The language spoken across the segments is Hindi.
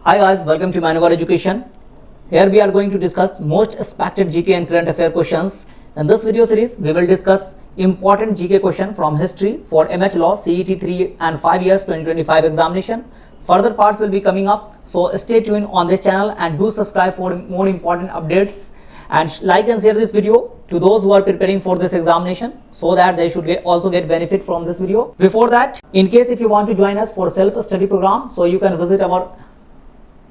Hi guys, welcome to Manual Education. Here we are going to discuss most expected GK and current affair questions. In this video series, we will discuss important GK question from history for MH Law CET 3 and 5 years 2025 examination. Further parts will be coming up, so stay tuned on this channel and do subscribe for more important updates. And like and share this video to those who are preparing for this examination so that they should also get benefit from this video. Before that, in case if you want to join us for self-study program, so you can visit our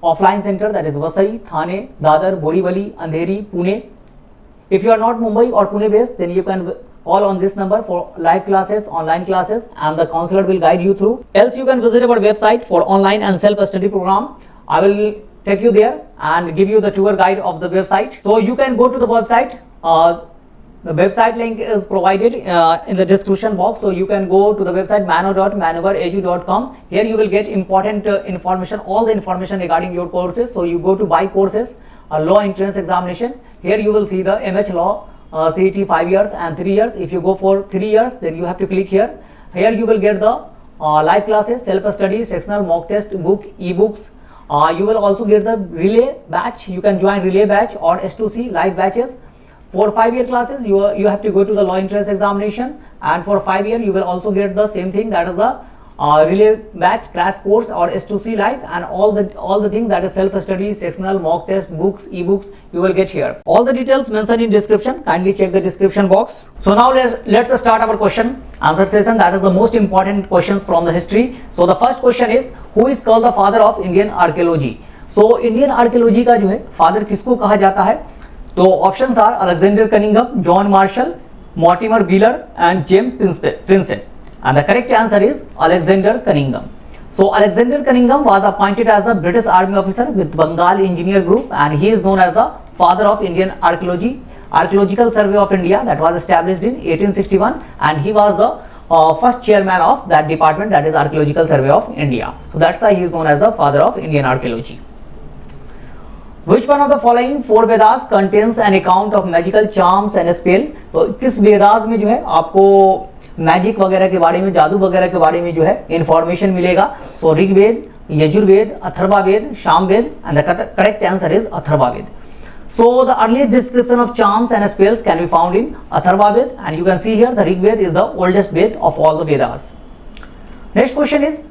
offline center, that is Vasai, Thane, Dadar, Borivali, Andheri, Pune. If you are not Mumbai or Pune based, then you can call on this number for live classes, online classes, and the counselor will guide you through. Else you can visit our website for online and self-study program. I will take you there and give you the tour guide of the website. So you can go to the website. The website link is provided in the description box. So you can go to the website mano.manoeuvreedu.com. Here you will get important information, all the information regarding your courses. So you go to buy courses, law entrance examination. Here you will see the MH Law CET 5 years and 3 years. If you go for 3 years, then you have to click here. Here you will get the live classes, self-study, sectional, mock test, book, e-books. You will also get the relay batch. You can join relay batch or S2C live batches. For 5 year classes, you have to go to the law entrance examination, and for 5 year you will also get the same thing, that is the relay batch, crash course or S2C live, and all the things, that is self-study, sectional, mock test, books, e-books, you will get here. All the details mentioned in description. Kindly check the description box. So now let's start our question answer session. That is the most important questions from the history. So the first question is, who is called the father of Indian archaeology? So Indian archaeology का जो है father किसको कहा जाता है? तो options are Alexander Cunningham, John Marshall, Mortimer Wheeler and James Prinsep. And the correct answer is Alexander Cunningham. So Alexander Cunningham was appointed as the British Army officer with Bengal Engineer Group, and he is known as the father of Indian archaeology. Archaeological Survey of India that was established in 1861, and he was the first chairman of that department, that is Archaeological Survey of India. So that's why he is known as the father of Indian archaeology. Which one of the following four Vedas contains an account of magical charms and spell? तो किस वेदास में जो है आपको मैजिक वगैरह के बारे में, जादू वगैरह के बारे में जो है इंफॉर्मेशन मिलेगा? So Rigveda, Yajurveda, Atharvaveda, Samaveda, and the correct answer is Atharvaveda. So the earliest description of charms and spells can be found in Atharvaved, and you can see here the Rigved is the oldest Ved of all the Vedas. Next question is,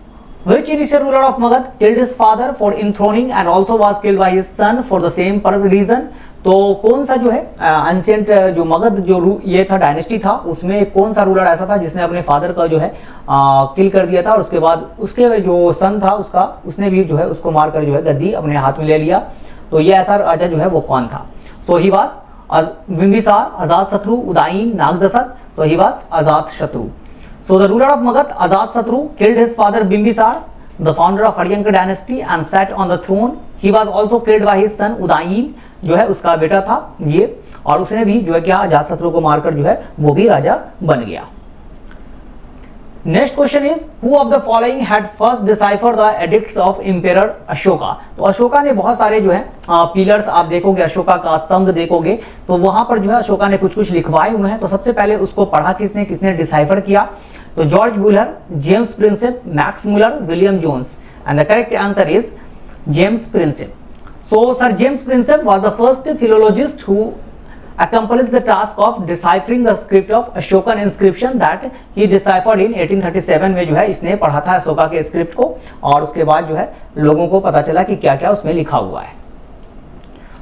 which initial ruler of Magad killed his father for enthroning and also was killed by his son for the same reason? तो कौन सा जो है एंशिएंट जो मगध जो ये था डायनेस्टी था, उसमें कौन सा रूलर ऐसा था जिसने अपने फादर का जो है किल कर दिया था, और उसके बाद उसके जो सन था उसने भी जो है उसको मारकर जो है गद्दी अपने हाथ में ले लिया? तो ये ऐसा राजा जो है वो कौन था? So he was Bimbisara, Ajatashatru, Udayan, Nagadashaka. So he was Ajatashatru. So the ruler of Magad, Ajatashatru, killed his father Bimbisar, the founder of Haryanka dynasty, and sat on the throne. He was also killed by his son Udayin, जो है उसका बेटा था ये, और उसने भी जो है क्या अजातशत्रु को मारकर जो है वो भी राजा बन गया. Next question is, who of the following had first decipher the addicts of emperor Ashoka? तो अशोका ने बहुत सारे जो है पिलर्स, आप देखोगे अशोका का स्तंभ देखोगे तो वहां पर जो है अशोका ने कुछ लिखवाए हुए हैं. तो सबसे पहले उसको पढ़ा किसने डिसाइफर किया? तो George Buhler, James Prinsep, Max Muller, William Jones. And the correct answer is James Prinsep. So sir James Prinsep was the first philologist who accomplished the task of deciphering the script of Ashokan inscription that he deciphered in 1837 में जो है इसने पढ़ा था अशोका के स्क्रिप्ट को, और उसके बाद जो है लोगों को पता चला कि क्या क्या उसमें लिखा हुआ है.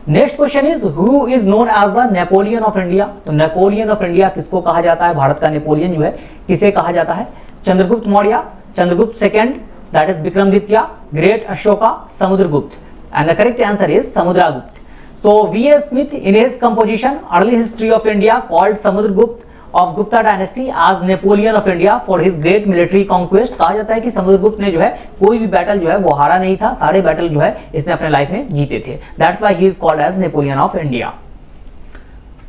Next question is, who is known as the Napoleon of India? तो नेपोलियन ऑफ इंडिया किसको कहा जाता है? भारत का नेपोलियन जो है किसे कहा जाता है? Chandragupta Maurya, Chandragupta second, that is Vikramaditya, great Ashoka, Samudragupta. And the correct answer is Samudragupta. So V.S. Smith in his composition Early History of India called Samudragupta of Gupta dynasty as Napoleon of India for his great military conquest. कहा जाता है कि समुद्रगुप्त ने जो है कोई भी बैटल जो है वो हारा नहीं था, सारे बैटल जो है इसने अपने लाइफ में जीते थे. That's why he is called as Napoleon of India.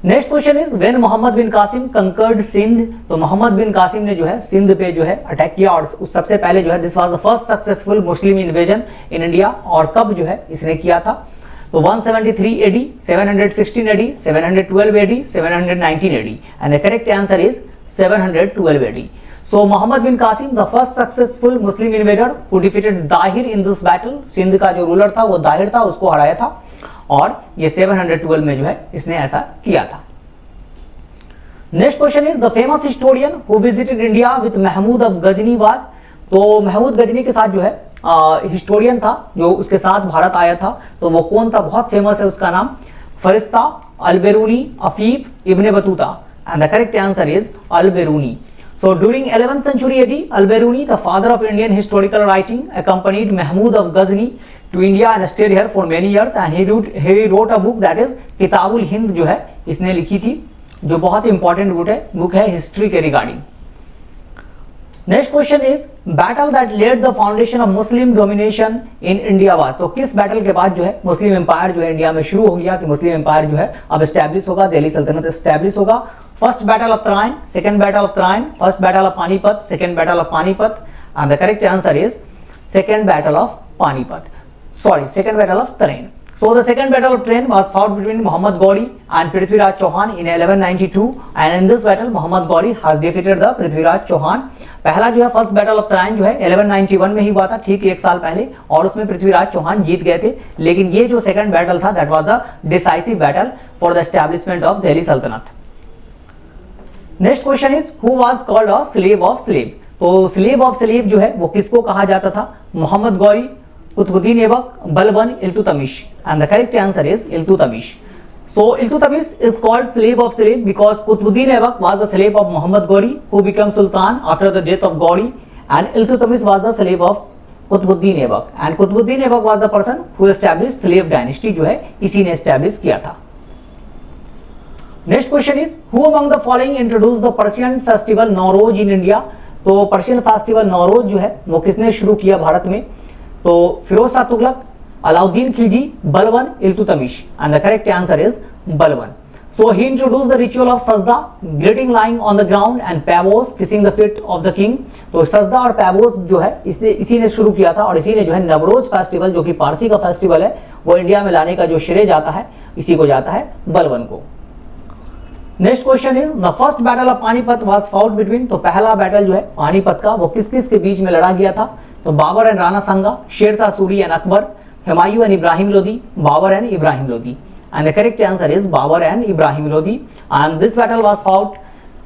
Next question is, when Muhammad bin Qasim conquered Sindh? तो मोहम्मद बिन कासिम ने जो है सिंध पे जो है अटैक किया, और उस सबसे पहले जो है this was the first successful Muslim invasion in India. और कब जो है इसने किया था? तो 173 AD, 716 AD, 712 AD, 719 AD, and the correct answer is 712 AD. So Muhammad bin Qasim the first successful Muslim invader who defeated Dahir in this battle, Sindh का जो रूलर था वो दाहिर था, उसको हराया था और ये 712 में जो है इसने ऐसा किया था। Next question is the famous historian who visited India with Mahmud of Ghazni was. तो महमूद गजनी के साथ जो है हिस्टोरियन था जो उसके साथ भारत आया था, तो वो कौन था, बहुत फेमस है उसका नाम, Firishta, Al-Biruni, Afif, Ibn Battuta, and the correct answer is Al-Biruni. So during 11th century AD, Al-Biruni, the father of Indian historical writing, accompanied Mahmud of Ghazni to India and stayed here for many years, and he wrote a book that is Kitabul Hind जो है इसने लिखी थी, जो बहुत इंपॉर्टेंट बुक है हिस्ट्री के regarding. Next question is battle that led the foundation of Muslim domination in India was. तो किस बैटल के बाद जो है मुस्लिम एम्पायर जो है इंडिया में शुरू हो गया, कि मुस्लिम एम्पायर जो है अब एस्टैब्लिश होगा, दिल्ली सल्तनत एस्टैब्लिश होगा। First battle of Tarain, second battle of Tarain, first battle of Panipat, second battle of Panipat, and the correct answer is second battle of Panipat, sorry second battle of Tarain. So the second battle of Tarain was fought between Muhammad Ghori and Prithviraj Chauhan in 1192, and in this battle Muhammad Ghori has defeated the Prithviraj Chauhan। पहला जो है फर्स्ट बैटल ऑफ तराइन जो है 1191 में ही हुआ था, ठीक एक साल पहले, और उसमें पृथ्वीराज चौहान जीत गए थे। लेकिन ये जो सेकंड बैटल था that was the decisive battle for the establishment of Delhi सल्तनत। Next question is who was called a slave of slave. तो स्लेव ऑफ स्लेव जो है वो किसको कहा जाता था, Mohammad Ghori, Qutubuddin Aibak, Balban, Iltutmish, and the correct answer is Iltutmish। So Iltutmish is called slave of slave because Qutbuddin Aibak was the slave of Muhammad Ghori who became Sultan after the death of Ghori, and Iltutmish was the slave of Qutbuddin Aibak, and Qutbuddin Aibak was the person who established slave dynasty जो है इसी ने establish किया था। Next question is who among the following introduced the Persian festival Nowruz in India। तो पर्शियन फेस्टिवल नौरोज जो है वो किसने शुरू किया भारत में, तो Firoz Shah Tughlaq, Alauddin Khilji, Balban, Iltutmish, and the correct answer is Balban. So he introduced the ritual of sajda, greeting lying on the ground, and pavos, kissing the feet of the king। तो सजदा और पैवोस जो है इसी ने शुरू किया था, और इसी ने जो है नवरोज फेस्टिवल जो कि पारसी का फेस्टिवल है वो इंडिया में लाने का जो श्रेय जाता है इसी को जाता है बलबन को। Next question is the first battle of Panipat was fought between. तो पहला बैटल जो है पानीपत का वो किस किस के बीच में लड़ा गया था, तो Babar and Rana Sanga, Sher Shah Suri and Akbar, Humayun and Ibrahim Lodi, Babur and Ibrahim Lodi, and the correct answer is Babur and Ibrahim Lodi. And this battle was fought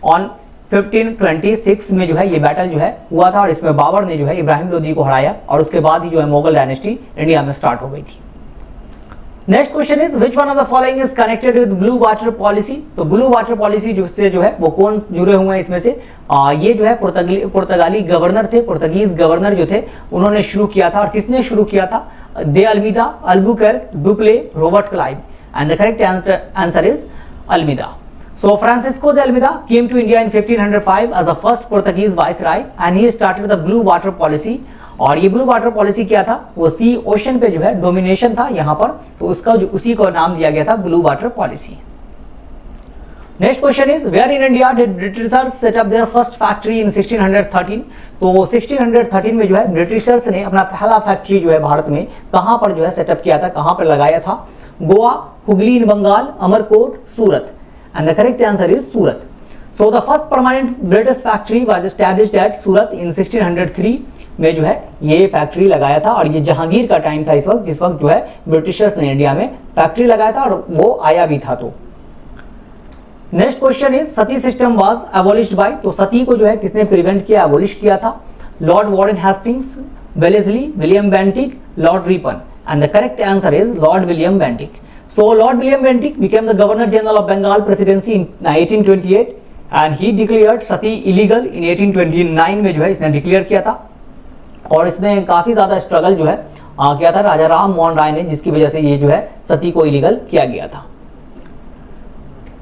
on 1526 में जो है ये बैटल जो है हुआ था, और इसमें बाबर ने जो है इब्राहिम लोदी को हराया, और उसके बाद ही जो है मुगल डायनेस्टी इंडिया में स्टार्ट हो गई थी। Next question is which one of the following is connected with blue water policy. तो ब्लू वाटर पॉलिसी से जो है वो कौन जुड़े हुए हैं इसमें से, ये जो है पुर्तगाली गवर्नर थे, पुर्तगीज गवर्नर जो थे उन्होंने शुरू किया था। और किसने शुरू किया था, de Almeida, Albuquerque, Dupleix, Robert Clive, and the correct answer is Almeida. So Francisco de Almeida came to India in 1505 as the first Portuguese viceroy, and he started the blue water policy। और ये ब्लू वाटर पॉलिसी क्या था, वो सी ओशन पे जो है डोमिनेशन था यहाँ पर, तो उसका जो उसी को नाम दिया गया था blue water policy. Next question is where in India did Britishers set up their first factory in 1613। तो 1613 में जो है ब्रिटिशर्स ने अपना पहला फैक्ट्री जो है भारत में कहाँ पर जो है सेटअप किया था, कहाँ पर लगाया था, Goa, Hooghly in Bengal, Amarkot, Surat, and the correct answer is Surat. So the first permanent British factory was established at Surat in 1603 में जो है ये फैक्ट्री लगाया था, और ये जहांगीर का टाइम था इस वक्त, जिस वक्त जो है ब्रिटिशर्स ने इंडिया में फैक्ट्री लगाया था, और वो आया भी था। तो next question is sati system was abolished by. तो सती को जो है किसने प्रिवेंट किया, एबॉलिश किया था, Lord Warren Hastings, Wellesley, William Bentinck, Lord Ripon, and the correct answer is Lord William Bentinck. So Lord William Bentinck became the Governor General of Bengal Presidency in 1828, and he declared Sati illegal in 1829 में जो है इसने डिक्लेयर किया था, और इसमें काफी ज्यादा स्ट्रगल जो है किया था राजा राम मोहन राय ने, जिसकी वजह से ये जो है सती को इलीगल किया गया था।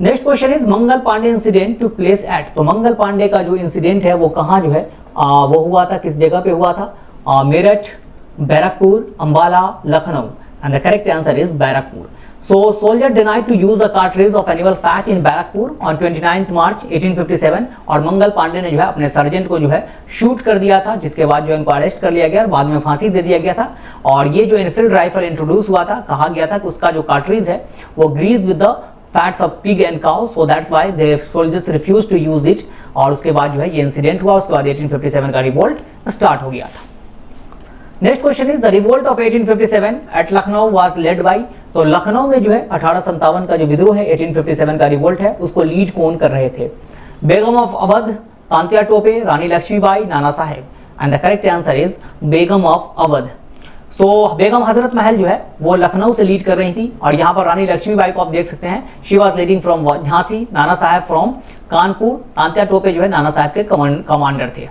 Next question is Mangal Pandey incident took place at. तो मंगल पांडे का जो इंसिडेंट है वो कहाँ जो है वो हुआ था, किस जगह पे हुआ था, Meerut, Barrackpore, Ambala, Lucknow, and the correct answer is Barrackpore. So soldier denied to use a cartridge of animal fat in Barakpur on 29th March 1857, और मंगल पांडे ने जो है अपने सर्जेंट को जो है शूट कर दिया था, जिसके बाद जो इनको अरेस्ट कर लिया गया और बाद में फांसी दे दिया गया था। और ये जो इनफील्ड राइफल इंट्रोड्यूस हुआ था, कहा गया था कि उसका जो कार्ट्रिज है वो grease with the fats of pig and cow, so that's why the soldiers refuse to use it. और उसके बाद जो है ये इंसिडेंट हुआ, उसके बाद 1857 का रिवोल्ट स्टार्ट हो गया था। Next question is the revolt of 1857 at Lucknow was led by, तो लखनऊ में जो है 1857 का जो विद्रोह है 1857 का रिवोल्ट है उसको लीड कौन कर रहे थे? Begum of Awadh, Tantya Tope, Rani Lakshmibai, Nana Sahib. And the correct answer is Begum of Awadh. So Begum Hazrat Mahal जो है वो लखनऊ से लीड कर रही थी, और यहाँ पर रानी लक्ष्मीबाई को आप देख सकते हैं, she was leading from Jhansi, Nana Sahib from Kanpur, Tantya Tope जो है नाना साहेब के कमांडर थे।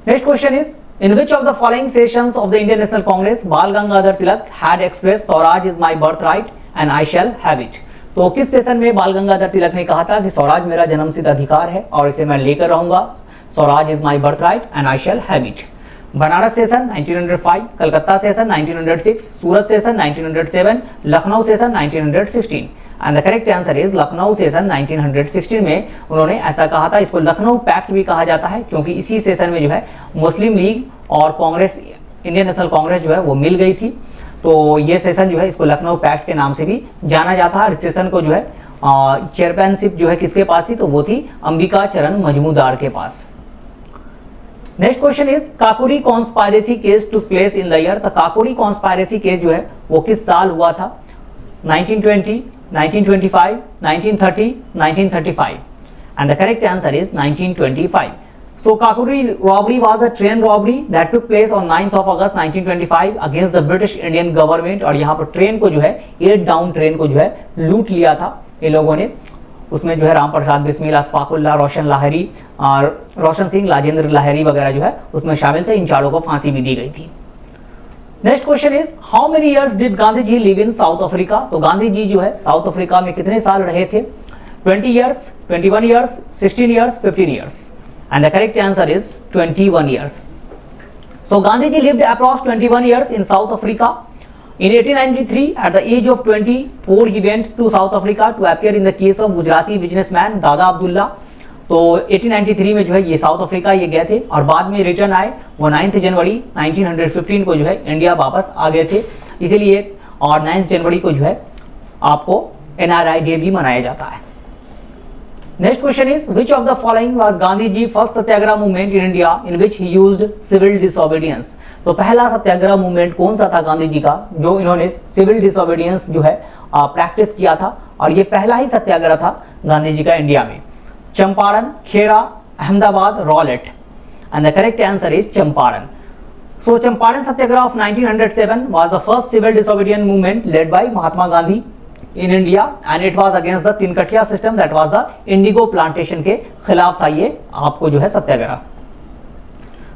Next question is in which of the following sessions of the Indian National Congress Bal Gangadhar Tilak had express Swaraj is my birth right and I shall have it. तो किस सेशन में बाल गंगाधर तिलक ने कहा था कि स्वराज मेरा जन्मसिद्ध अधिकार है और इसे मैं लेकर रहूंगा, Swaraj is my birth right and I shall have it? Banaras session 1905, Calcutta session 1906, Surat session 1907, Lucknow session 1916। And the correct answer is Lucknow session 1916 में उन्होंने ऐसा कहा था। इसको लखनऊ पैक्ट भी कहा जाता है क्योंकि इसी सेशन में जो है मुस्लिम लीग और कांग्रेस, इंडियन नेशनल कांग्रेस जो है वो मिल गई थी। तो ये सेशन जो है इसको लखनऊ पैक्ट के नाम से भी जाना जाता है। इस सेशन को जो है चेयरमैनशिप जो है किसके पास थी? तो वो थी अंबिका चरण मजमूदार के पास। Next question is Kakori conspiracy case took place in the year. तो काकोरी कॉन्स्पायरेसी केस जो है वो किस साल हुआ था? 1920, 1925, 1930, 1935। And the correct answer is 1925. So Kakuri robbery was a train robbery that took place on 9th of August 1925 against the British Indian government। और यहाँ पर ट्रेन को जो है 8 डाउन ट्रेन को जो है लूट लिया था इन लोगों ने। उसमें जो है राम प्रसाद बिस्मिल, अशफाकुल्लाह, रोशन लाहिरी और रोशन सिंह, राजेंद्र लाहिरी वगैरह जो है उसमें शामिल थे। इन चारों को फांसी भी दी गई थी। Next question is how many years did Gandhi ji live in South Africa. तो गांधी जी जो है साउथ अफ्रीका में कितने साल रहे थे? 20 years, 21 years, 16 years, 15 years. And the correct answer is 21 years. So Gandhi ji lived approx 21 years in South Africa. In 1893, at the age of 24, he went to South Africa to appear in the case of Gujarati businessman दादा अब्दुल्ला। तो 1893 में जो है ये साउथ अफ्रीका ये गए थे और बाद में रिटर्न आए। वो 9 जनवरी 1915 को जो है इंडिया वापस आ गए थे, इसीलिए और 9 जनवरी को जो है आपको NRI डे भी मनाया जाता है। Next question is which of the following was Gandhi ji first satyagraha movement in India in which he used civil disobedience. तो पहला सत्याग्रह मूवमेंट कौन सा था गांधी जी का जो इन्होंने सिविल डिसोबीडियंस जो है प्रैक्टिस किया था, और ये पहला ही सत्याग्रह था गांधी जी का इंडिया में। Champaran, Kheda, Ahmedabad, Rowlatt. And the correct answer is Champaran. So Champaran satyagraha of 1907 was the first civil disobedience movement led by Mahatma Gandhi in India and it was against the Tinkathia system, that was the indigo plantation के खिलाफ था ये आपको जो है Satyagraha.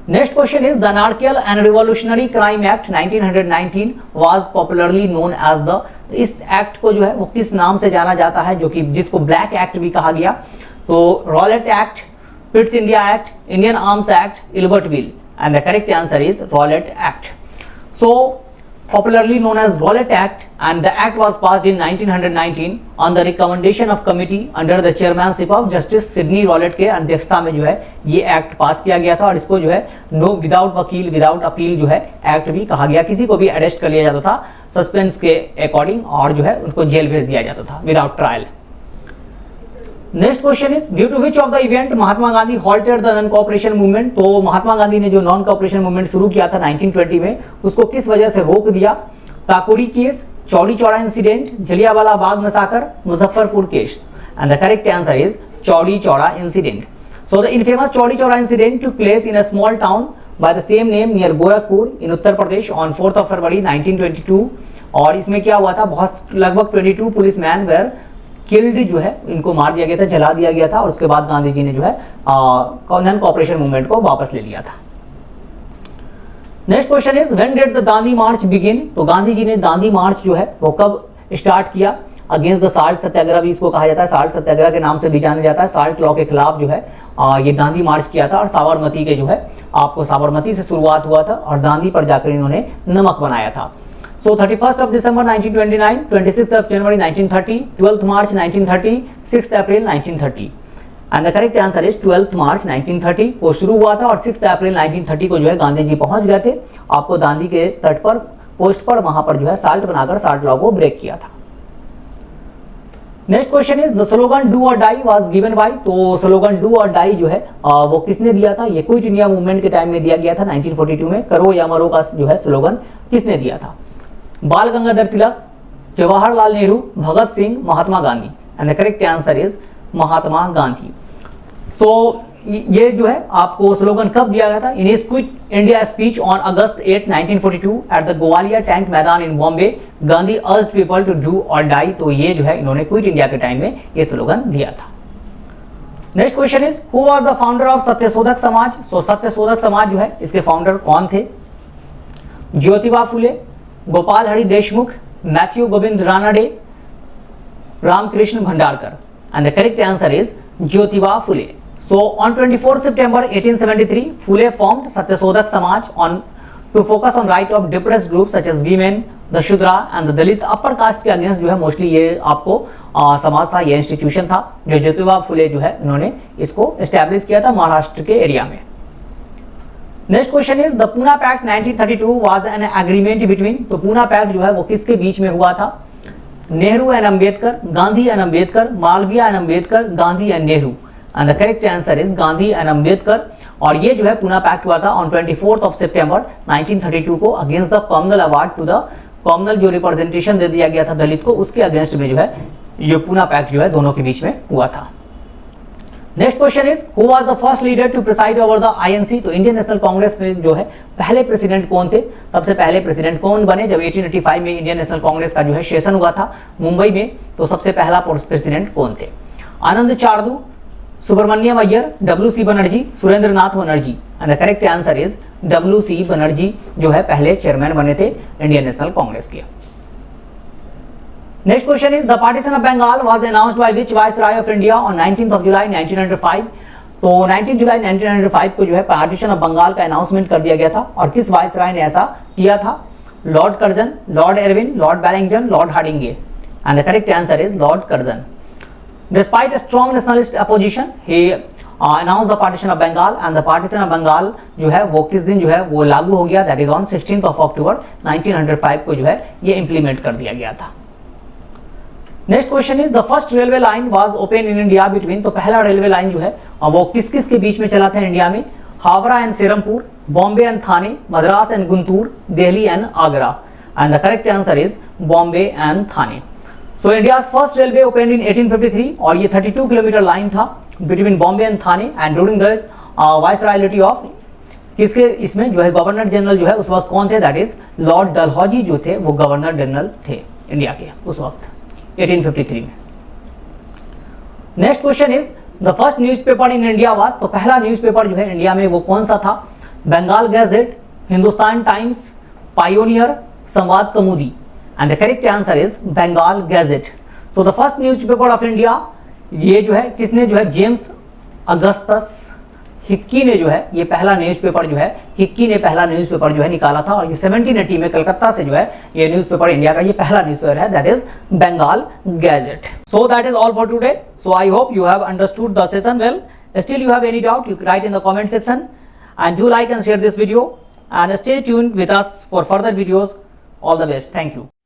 Next question is the anarchical and revolutionary crime act 1919 was popularly known as the, इस एक्ट को जो है वो किस नाम से जाना जाता है जो कि जिसको ब्लैक एक्ट भी कहा गया? तो Rowlatt act, Pitt's India act, Indian arms act, Ilbert bill. And the correct answer is Rowlatt act. So popularly known as Rowlatt Act, and the act was passed in 1919 on the recommendation of committee under the chairmanship of Justice Sidney Rowlatt के अध्यक्षता में जो है ये एक्ट पास किया गया था, और इसको जो है नो विदाउट वकील विदाउट अपील जो है एक्ट भी कहा गया। किसी को भी अरेस्ट कर लिया जाता था सस्पेंस के अकॉर्डिंग और जो है उनको जेल भेज दिया जाता था without trial. Next question is due to which of the event Mahatma Gandhi halted the non cooperation movement. तो महात्मा गांधी ने जो नॉन कोऑपरेशन मूवमेंट शुरू किया था 1920 में उसको किस वजह से रोक दिया? काकोरी केस, चौड़ी चौड़ा incident, Jallianwala Bagh massacre, Muzaffarpur case. And the correct answer is चौड़ी चौड़ा इंसिडेंट। सो द इनफेमस चौड़ी चौड़ा incident took place in a small town by the same name near Gorakhpur in Uttar Pradesh on 4 फरवरी 1922। और इसमें क्या हुआ था? बहुत लगभग 22 पुलिस मैन वेर किल्ड जो है इनको मार दिया गया था, जला दिया गया था, और उसके बाद गांधी जी ने जो है नॉन कोऑपरेशन मूवमेंट को वापस ले लिया था। Next question is when did the Dandi March begin. तो गांधी जी ने दांडी मार्च जो है वो कब स्टार्ट किया? अगेंस्ट द साल्ट सत्याग्रह भी इसको कहा जाता है, साल्ट सत्याग्रह के नाम से भी जाना जाता है। साल्ट लॉ के खिलाफ जो है ये दांडी मार्च किया था, और साबरमती के जो है आपको साबरमती से शुरुआत हुआ था और दांडी पर जाकर इन्होंने नमक बनाया था। So 31st of December 1929, 26th of January 1930, 12th March 1930, 6th April 1930. And the correct answer is 12th March 1930 वो शुरू हुआ था, और 6th April 1930 को जो है गांधी जी पहुंच गए थे आपको दांडी के तट पर पोस्ट पर, वहां पर जो है साल्ट बनाकर साल्ट लॉ को ब्रेक किया था। Next question is the slogan do or die was given by, तो स्लोगन डू और डाई जो है वो किसने दिया था? ये क्विट इंडिया मूवमेंट के टाइम में दिया गया था 1942 में। करो या मरो का जो है स्लोगन किसने दिया था? Bal Gangadhar Tilak, Jawaharlal Nehru, Bhagat Singh, Mahatma Gandhi. And the correct answer is Mahatma Gandhi. So ये जो है आपको स्लोगन कब दिया गया था? In his Quit India speech on August 8, 1942 at the Gowalia tank Maidan in Bombay, Gandhi urged people to do or die. तो ये जो है इन्होंने क्विट इंडिया के टाइम में ये स्लोगन दिया था। Next question is who was the founder of Satyashodhak Samaj? सो सत्यशोधक समाज जो है इसके फाउंडर कौन थे? ज्योतिबा फुले, गोपाल हरि देशमुख, मैथ्यू Govind Ranade, Ramakrishna Bhandarkar. And the correct answer is Jyotiba Phule. So on 24 September 1873, Phule formed Satyasodhak Samaj to focus on right of depressed groups such as women, the Shudra and the Dalit upper caste के अगेंस्ट जो है मोस्टली ये आपको समाज था, ये इंस्टीट्यूशन था जो ज्योतिबा फुले जो है इन्होंने इसको एस्टैब्लिश किया था महाराष्ट्र के एरिया में। Next question is the Poona pact 1932 was an agreement between, तो पूना पैक्ट जो है वो किसके बीच में हुआ था? Nehru and Ambedkar, Gandhi and Ambedkar, Malviya and Ambedkar, Gandhi and Nehru. And the correct answer is Gandhi and Ambedkar. और ये जो है पूना पैक्ट हुआ था ऑन 24 सितंबर 1932 को against the communal award to the communal, जो रिप्रेजेंटेशन दे दिया गया था दलित को, उसके अगेंस्ट में जो है ये पूना पैक्ट जो है दोनों के बीच में हुआ था। Next question is who was the first leader to preside over the INC, तो इंडियन नेशनल कांग्रेस में जो है पहले प्रेसिडेंट कौन थे? सबसे पहले प्रेसिडेंट कौन बने जब 1885 में इंडियन नेशनल कांग्रेस का जो है सेशन हुआ था मुंबई में, तो सबसे पहला प्रेसिडेंट कौन थे? Anand Charlu, Subramania Iyer, W C. Banerjee, Surendra Nath Banerjee. And the correct answer is W C. Banerjee जो है पहले चेयरमैन बने थे इंडियन नेशनल कांग्रेस के। Next question is the partition of Bengal was announced by which viceroy of India on 19 July 1905, तो 19 जुलाई 1905 को जो है पार्टीशन ऑफ बंगाल का अनाउंसमेंट कर दिया गया था। और किस वाइसरॉय ने ऐसा किया था? Lord Curzon, Lord Irwin, Lord Barrington, Lord Hardinge. And the correct answer is Lord Curzon. Despite a strong nationalist opposition, he announced the partition of Bengal and the partition of Bengal जो है वो किस दिन जो है वो लागू हो गया? That is on 16 October 1905 को जो है ये implement कर दिया गया था। Next question is the first railway line was open in India between, तो पहला रेलवे लाइन जो है वो किस किस के बीच में चला था इंडिया में? Howrah and Serampore, Bombay and Thane, Madras and Guntur, Delhi and Agra. And the correct answer is Bombay and Thane. So India first railway open in 1853 और ये 32 किलोमीटर लाइन था between Bombay and Thane and during the viceroyalty of किसके, इसमें जो है गवर्नर जनरल जो है उस वक्त कौन थे? दैट इज लॉर्ड डलहौजी जो थे वो गवर्नर जनरल थे इंडिया के उस वक्त 1853 में। Next question is the first newspaper in India was, तो पहला न्यूज़पेपर जो है इंडिया में वो कौन सा था? Bengal Gazette, Hindustan Times, Pioneer, Sambad Kaumudi. And the correct answer is Bengal gadget. So the first newspaper of India ये जो है किसने जो है जेम्स अगस्टस हिक्की ने जो है ये पहला न्यूज़पेपर जो है हिक्की ने पहला न्यूज़पेपर जो है निकाला था और ये 1780 में कलकत्ता से जो है ये न्यूज़पेपर इंडिया का ये पहला न्यूज़पेपर है, that is Bengal gadget. So that is all for today. So I hope you have understood the session well. Still you have any doubt, you write in the comment section and do like and share this video and stay tuned with us for further videos. All the best. Thank you.